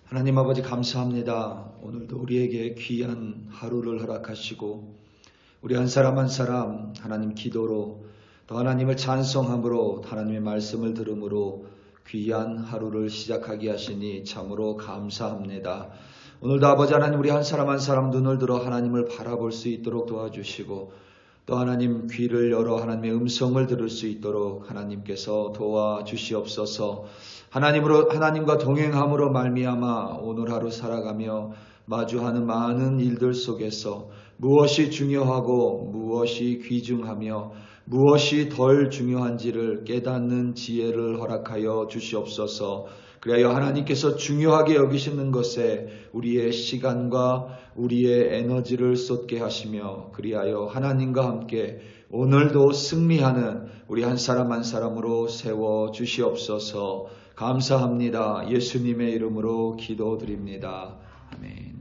하나님 아버지 감사합니다. 오늘도 우리에게 귀한 하루를 허락하시고 우리 한 사람 한 사람 하나님 기도로 또 하나님을 찬송함으로 하나님의 말씀을 들음으로 귀한 하루를 시작하게 하시니 참으로 감사합니다. 오늘도 아버지 하나님 우리 한 사람 한 사람 눈을 들어 하나님을 바라볼 수 있도록 도와주시고 또 하나님 귀를 열어 하나님의 음성을 들을 수 있도록 하나님께서 도와주시옵소서. 하나님과 동행함으로 말미암아 오늘 하루 살아가며 마주하는 많은 일들 속에서 무엇이 중요하고 무엇이 귀중하며 무엇이 덜 중요한지를 깨닫는 지혜를 허락하여 주시옵소서. 그래야 하나님께서 중요하게 여기시는 것에 우리의 시간과 우리의 에너지를 쏟게 하시며 그리하여 하나님과 함께 오늘도 승리하는 우리 한 사람 한 사람으로 세워 주시옵소서. 감사합니다. 예수님의 이름으로 기도드립니다. 아멘.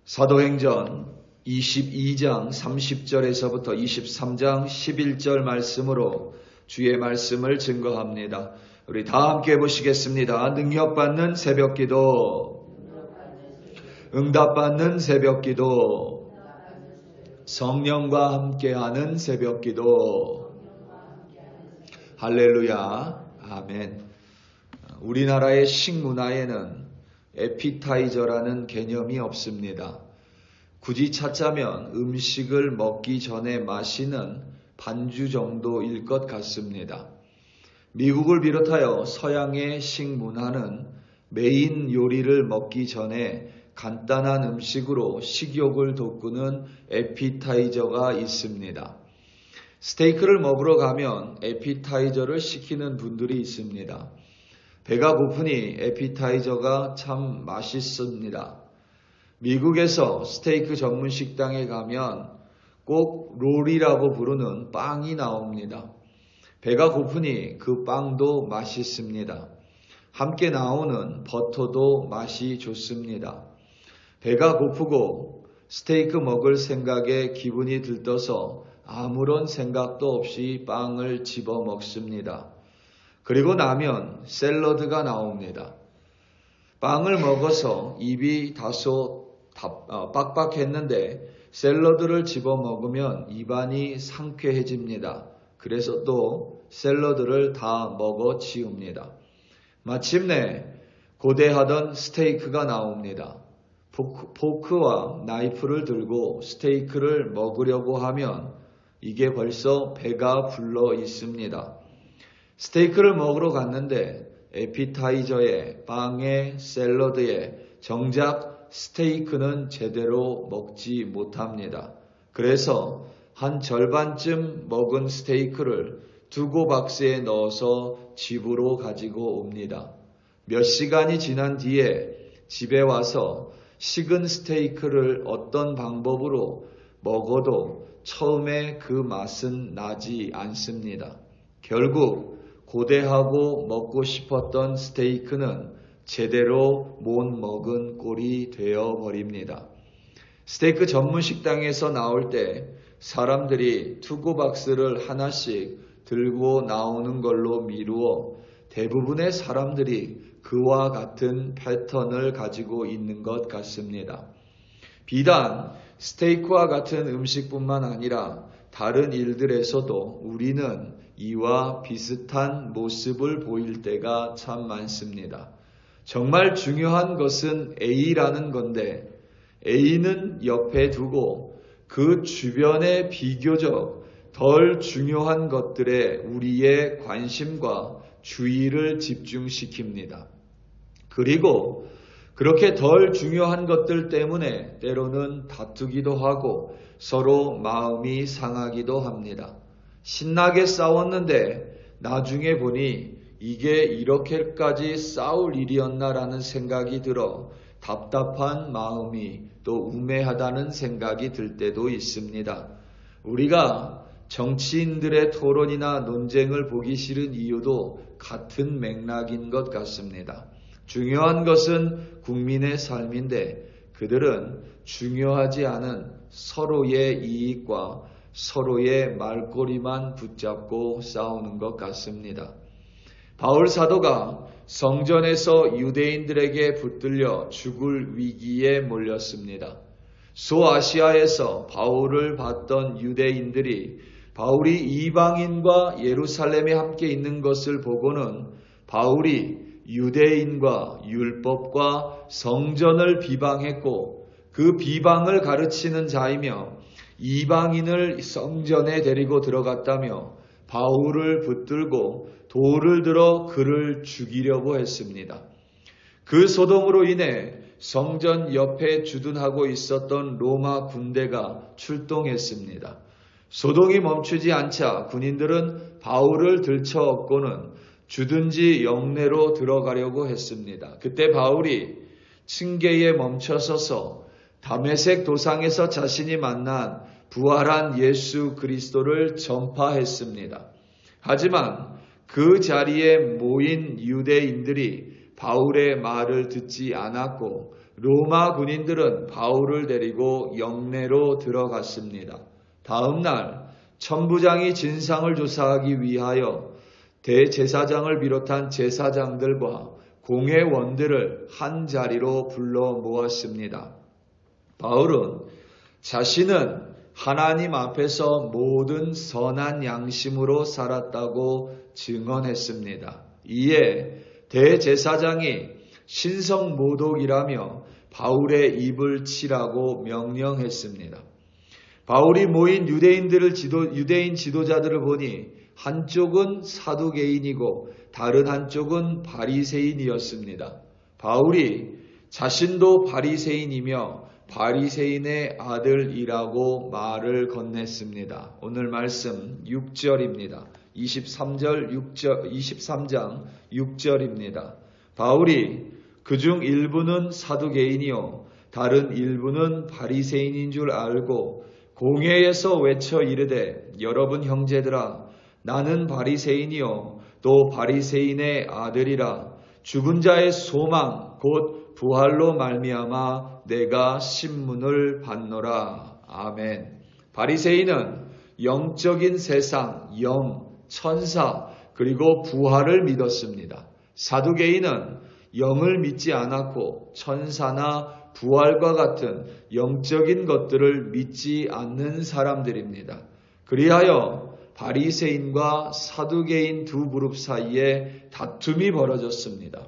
사도행전 22장 30절에서부터 23장 11절 말씀으로 주의 말씀을 증거합니다. 우리 다 함께 보시겠습니다. 능력받는 새벽기도, 응답받는 새벽기도, 성령과 함께하는 새벽기도. 할렐루야. 아멘. 우리나라의 식문화에는 에피타이저라는 개념이 없습니다. 굳이 찾자면 음식을 먹기 전에 마시는 반주 정도일 것 같습니다. 미국을 비롯하여 서양의 식문화는 메인 요리를 먹기 전에 간단한 음식으로 식욕을 돋구는 에피타이저가 있습니다. 스테이크를 먹으러 가면 에피타이저를 시키는 분들이 있습니다. 배가 고프니 에피타이저가 참 맛있습니다. 미국에서 스테이크 전문 식당에 가면 꼭 롤이라고 부르는 빵이 나옵니다. 배가 고프니 그 빵도 맛있습니다. 함께 나오는 버터도 맛이 좋습니다. 배가 고프고 스테이크 먹을 생각에 기분이 들떠서 아무런 생각도 없이 빵을 집어 먹습니다. 그리고 나면 샐러드가 나옵니다. 빵을 먹어서 입이 다소 빡빡했는데 샐러드를 집어 먹으면 입안이 상쾌해집니다. 그래서 또 샐러드를 다 먹어 치웁니다. 마침내 고대하던 스테이크가 나옵니다. 포크와 나이프를 들고 스테이크를 먹으려고 하면 이게 벌써 배가 불러 있습니다. 스테이크를 먹으러 갔는데 에피타이저에 빵에 샐러드에 정작 스테이크는 제대로 먹지 못합니다. 그래서 한 절반쯤 먹은 스테이크를 두고 박스에 넣어서 집으로 가지고 옵니다. 몇 시간이 지난 뒤에 집에 와서 식은 스테이크를 어떤 방법으로 먹어도 처음에 그 맛은 나지 않습니다. 결국 고대하고 먹고 싶었던 스테이크는 제대로 못 먹은 꼴이 되어버립니다. 스테이크 전문 식당에서 나올 때 사람들이 투고박스를 하나씩 들고 나오는 걸로 미루어 대부분의 사람들이 그와 같은 패턴을 가지고 있는 것 같습니다. 비단 스테이크와 같은 음식뿐만 아니라 다른 일들에서도 우리는 이와 비슷한 모습을 보일 때가 참 많습니다. 정말 중요한 것은 A라는 건데 A는 옆에 두고 그 주변에 비교적 덜 중요한 것들에 우리의 관심과 주의를 집중시킵니다. 그리고 그렇게 덜 중요한 것들 때문에 때로는 다투기도 하고 서로 마음이 상하기도 합니다. 신나게 싸웠는데 나중에 보니 이게 이렇게까지 싸울 일이었나라는 생각이 들어 답답한 마음이 또 우매하다는 생각이 들 때도 있습니다. 우리가 정치인들의 토론이나 논쟁을 보기 싫은 이유도 같은 맥락인 것 같습니다. 중요한 것은 국민의 삶인데 그들은 중요하지 않은 서로의 이익과 서로의 말꼬리만 붙잡고 싸우는 것 같습니다. 바울 사도가 성전에서 유대인들에게 붙들려 죽을 위기에 몰렸습니다. 소아시아에서 바울을 봤던 유대인들이 바울이 이방인과 예루살렘에 함께 있는 것을 보고는 바울이 유대인과 율법과 성전을 비방했고 그 비방을 가르치는 자이며 이방인을 성전에 데리고 들어갔다며 바울을 붙들고 돌을 들어 그를 죽이려고 했습니다. 그 소동으로 인해 성전 옆에 주둔하고 있었던 로마 군대가 출동했습니다. 소동이 멈추지 않자 군인들은 바울을 들쳐업고는 주둔지 영내로 들어가려고 했습니다. 그때 바울이 층계에 멈춰서서 다메섹 도상에서 자신이 만난 부활한 예수 그리스도를 전파했습니다. 하지만 그 자리에 모인 유대인들이 바울의 말을 듣지 않았고 로마 군인들은 바울을 데리고 영내로 들어갔습니다. 다음 날 천부장이 진상을 조사하기 위하여 대제사장을 비롯한 제사장들과 공회원들을 한 자리로 불러 모았습니다. 바울은 자신은 하나님 앞에서 모든 선한 양심으로 살았다고 증언했습니다. 이에 대제사장이 신성모독이라며 바울의 입을 치라고 명령했습니다. 바울이 모인 유대인 지도자들을 보니 한쪽은 사두개인이고 다른 한쪽은 바리새인이었습니다. 바울이 자신도 바리새인이며 바리새인의 아들이라고 말을 건넸습니다. 오늘 말씀 6절입니다. 23장 6절입니다. 바울이 그중 일부는 사두개인이요 다른 일부는 바리새인인 줄 알고 공회에서 외쳐 이르되 여러분 형제들아 나는 바리새인이요 또 바리새인의 아들이라 죽은 자의 소망 곧 부활로 말미암아 내가 신문을 받노라. 아멘. 바리새인은 영적인 세상, 영, 천사 그리고 부활을 믿었습니다. 사두개인은 영을 믿지 않았고 천사나 부활과 같은 영적인 것들을 믿지 않는 사람들입니다. 그리하여 바리새인과 사두개인 두 그룹 사이에 다툼이 벌어졌습니다.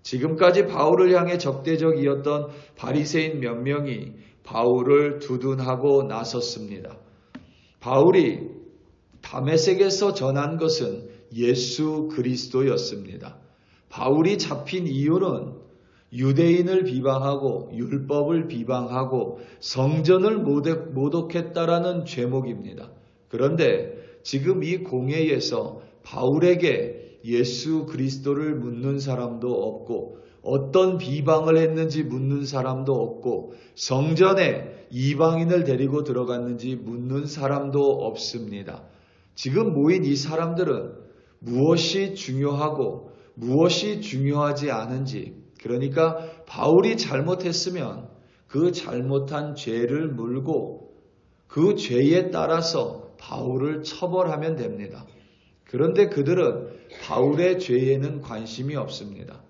지금까지 바울을 향해 적대적이었던 바리새인 몇 명이 바울을 두둔하고 나섰습니다. 바울이 다메섹에서 전한 것은 예수 그리스도였습니다. 바울이 잡힌 이유는 유대인을 비방하고 율법을 비방하고 성전을 모독했다라는 죄목입니다. 그런데 지금 이 공회에서 바울에게 예수 그리스도를 묻는 사람도 없고 어떤 비방을 했는지 묻는 사람도 없고 성전에 이방인을 데리고 들어갔는지 묻는 사람도 없습니다. 지금 모인 이 사람들은 무엇이 중요하고 무엇이 중요하지 않은지, 그러니까 바울이 잘못했으면 그 잘못한 죄를 물고 그 죄에 따라서 바울을 처벌하면 됩니다. 그런데 그들은 바울의 죄에는 관심이 없습니다.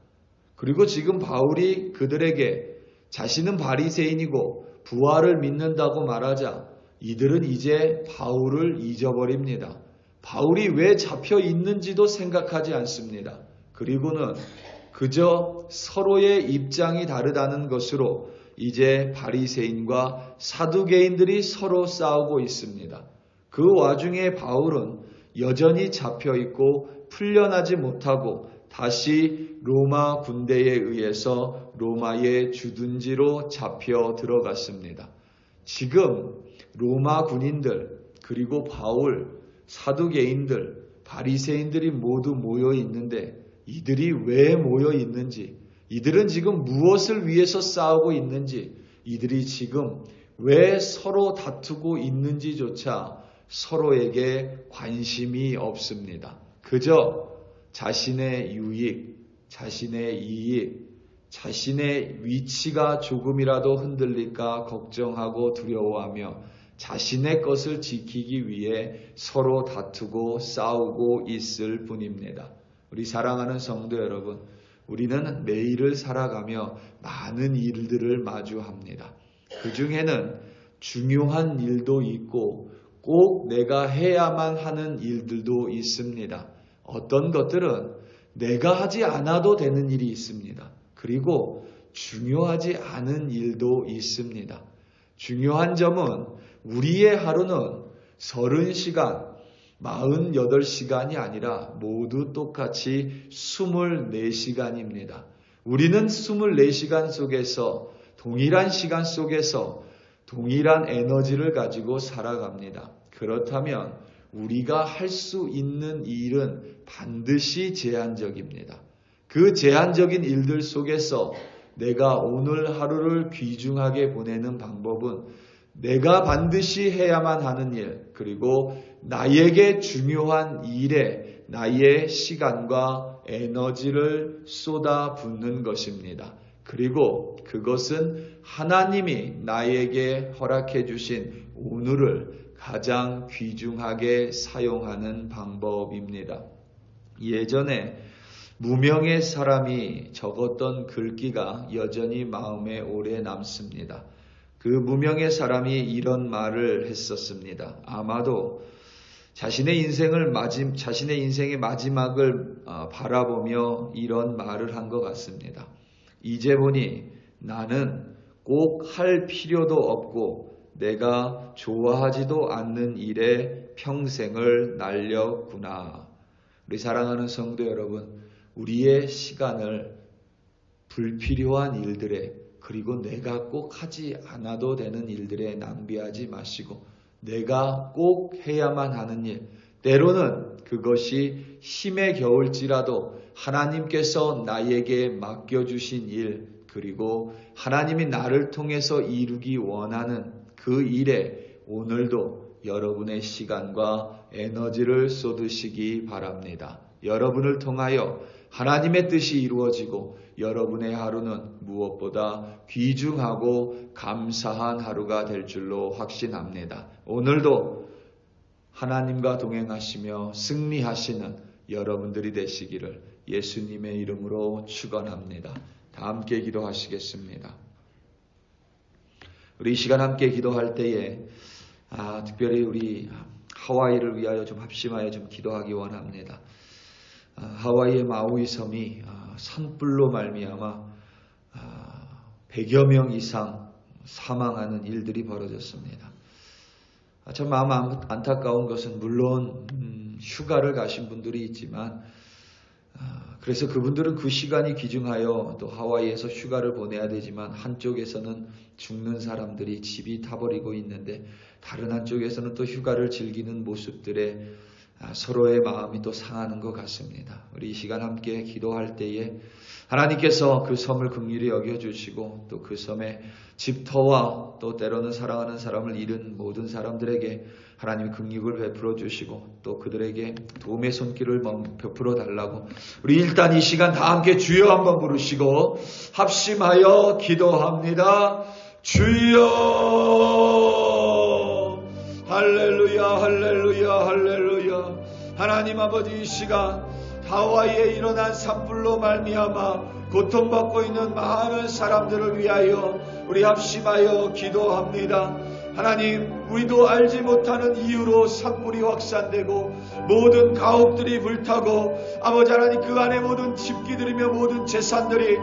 그리고 지금 바울이 그들에게 자신은 바리새인이고 부활을 믿는다고 말하자 이들은 이제 바울을 잊어버립니다. 바울이 왜 잡혀 있는지도 생각하지 않습니다. 그리고는 그저 서로의 입장이 다르다는 것으로 이제 바리새인과 사두개인들이 서로 싸우고 있습니다. 그 와중에 바울은 여전히 잡혀 있고 풀려나지 못하고 다시 로마 군대에 의해서 로마의 주둔지로 잡혀 들어갔습니다. 지금 로마 군인들 그리고 바울, 사두개인들, 바리새인들이 모두 모여 있는데 이들이 왜 모여 있는지, 이들은 지금 무엇을 위해서 싸우고 있는지, 이들이 지금 왜 서로 다투고 있는지조차 서로에게 관심이 없습니다. 그저 자신의 유익, 자신의 이익, 자신의 위치가 조금이라도 흔들릴까 걱정하고 두려워하며 자신의 것을 지키기 위해 서로 다투고 싸우고 있을 뿐입니다. 우리 사랑하는 성도 여러분, 우리는 매일을 살아가며 많은 일들을 마주합니다. 그 중에는 중요한 일도 있고 꼭 내가 해야만 하는 일들도 있습니다. 어떤 것들은 내가 하지 않아도 되는 일이 있습니다. 그리고 중요하지 않은 일도 있습니다. 중요한 점은 우리의 하루는 30시간, 48시간이 아니라 모두 똑같이 24시간입니다. 우리는 24시간 속에서 동일한 시간 속에서 동일한 에너지를 가지고 살아갑니다. 그렇다면 우리가 할 수 있는 일은 반드시 제한적입니다. 그 제한적인 일들 속에서 내가 오늘 하루를 귀중하게 보내는 방법은 내가 반드시 해야만 하는 일, 그리고 나에게 중요한 일에 나의 시간과 에너지를 쏟아붓는 것입니다. 그리고 그것은 하나님이 나에게 허락해 주신 오늘을 가장 귀중하게 사용하는 방법입니다. 예전에 무명의 사람이 적었던 글귀가 여전히 마음에 오래 남습니다. 그 무명의 사람이 이런 말을 했었습니다. 아마도 자신의 인생의 마지막을 바라보며 이런 말을 한 것 같습니다. 이제 보니 나는 꼭 할 필요도 없고 내가 좋아하지도 않는 일에 평생을 날렸구나. 우리 사랑하는 성도 여러분, 우리의 시간을 불필요한 일들에, 그리고 내가 꼭 하지 않아도 되는 일들에 낭비하지 마시고 내가 꼭 해야만 하는 일, 때로는 그것이 힘에 겨울지라도 하나님께서 나에게 맡겨주신 일, 그리고 하나님이 나를 통해서 이루기 원하는 그 일에 오늘도 여러분의 시간과 에너지를 쏟으시기 바랍니다. 여러분을 통하여 하나님의 뜻이 이루어지고 여러분의 하루는 무엇보다 귀중하고 감사한 하루가 될 줄로 확신합니다. 오늘도 하나님과 동행하시며 승리하시는 여러분들이 되시기를 예수님의 이름으로 축원합니다. 다 함께 기도하시겠습니다. 우리 이 시간 함께 기도할 때에 특별히 우리 하와이를 위하여 좀 합심하여 좀 기도하기 원합니다. 하와이의 마우이 섬이 산불로 말미암아 100여 명 이상 사망하는 일들이 벌어졌습니다. 참 마음 안타까운 것은 물론 휴가를 가신 분들이 있지만 그래서 그분들은 그 시간이 귀중하여 또 하와이에서 휴가를 보내야 되지만 한쪽에서는 죽는 사람들이 집이 타버리고 있는데 다른 한쪽에서는 또 휴가를 즐기는 모습들에 서로의 마음이 또 상하는 것 같습니다. 우리 이 시간 함께 기도할 때에 하나님께서 그 섬을 긍휼히 여겨주시고 또 그 섬의 집터와 또 때로는 사랑하는 사람을 잃은 모든 사람들에게 하나님의 긍휼을 베풀어 주시고 또 그들에게 도움의 손길을 베풀어 달라고 우리 일단 이 시간 다 함께 주여 한번 부르시고 합심하여 기도합니다. 주여 할렐루야 할렐루야 할렐루야. 하나님 아버지, 이 시간 하와이에 일어난 산불로 말미암아 고통받고 있는 많은 사람들을 위하여 우리 합심하여 기도합니다. 하나님, 우리도 알지 못하는 이유로 산불이 확산되고 모든 가옥들이 불타고 아버지 하나님, 그 안에 모든 집기들이며 모든 재산들이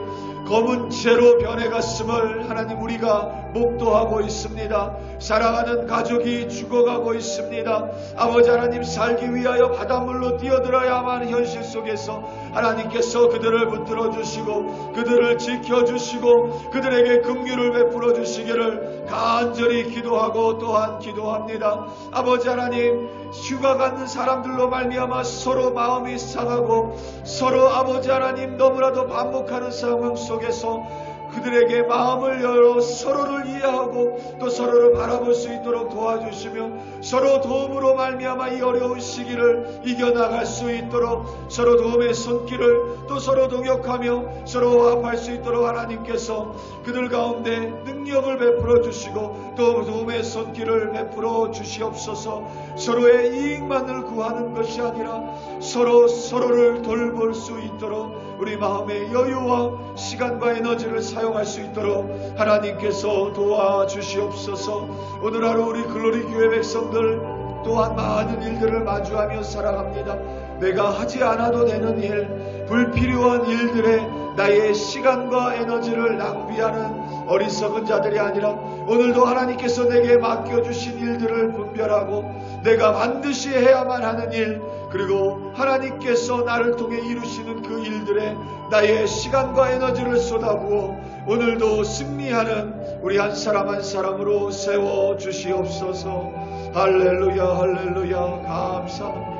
검은 재로 변해갔음을 하나님 우리가 목도하고 있습니다. 사랑하는 가족이 죽어가고 있습니다. 아버지 하나님, 살기 위하여 바닷물로 뛰어들어야만 하는 현실 속에서 하나님께서 그들을 붙들어 주시고 그들을 지켜주시고 그들에게 긍휼을 베풀어 주시기를 간절히 기도하고 또한 기도합니다. 아버지 하나님, 휴가 가는 사람들로 말미암아 서로 마음이 상하고 서로 아버지 하나님 너무나도 반복하는 상황 속에서 그들에게 마음을 열어 서로를 이해하고 또 서로를 바라볼 수 있도록 도와주시며 서로 도움으로 말미암아 이 어려운 시기를 이겨나갈 수 있도록 서로 도움의 손길을 또 서로 동역하며 서로 화합할 수 있도록 하나님께서 그들 가운데 능력을 베풀어 주시고 또 도움의 손길을 베풀어 주시옵소서. 서로의 이익만을 구하는 것이 아니라 서로를 돌볼 수 있도록 우리 마음의 여유와 시간과 에너지를 사용할 수 있도록 하나님께서 도와주시옵소서. 오늘 하루 우리 글로리 교회 백성들 또한 많은 일들을 마주하며 살아갑니다. 내가 하지 않아도 되는 일, 불필요한 일들에 나의 시간과 에너지를 낭비하는 어리석은 자들이 아니라 오늘도 하나님께서 내게 맡겨주신 일들을 분별하고 내가 반드시 해야만 하는 일, 그리고 하나님께서 나를 통해 이루시는 그 일들에 나의 시간과 에너지를 쏟아부어 오늘도 승리하는 우리 한 사람 한 사람으로 세워주시옵소서. 할렐루야, 할렐루야, 감사합니다.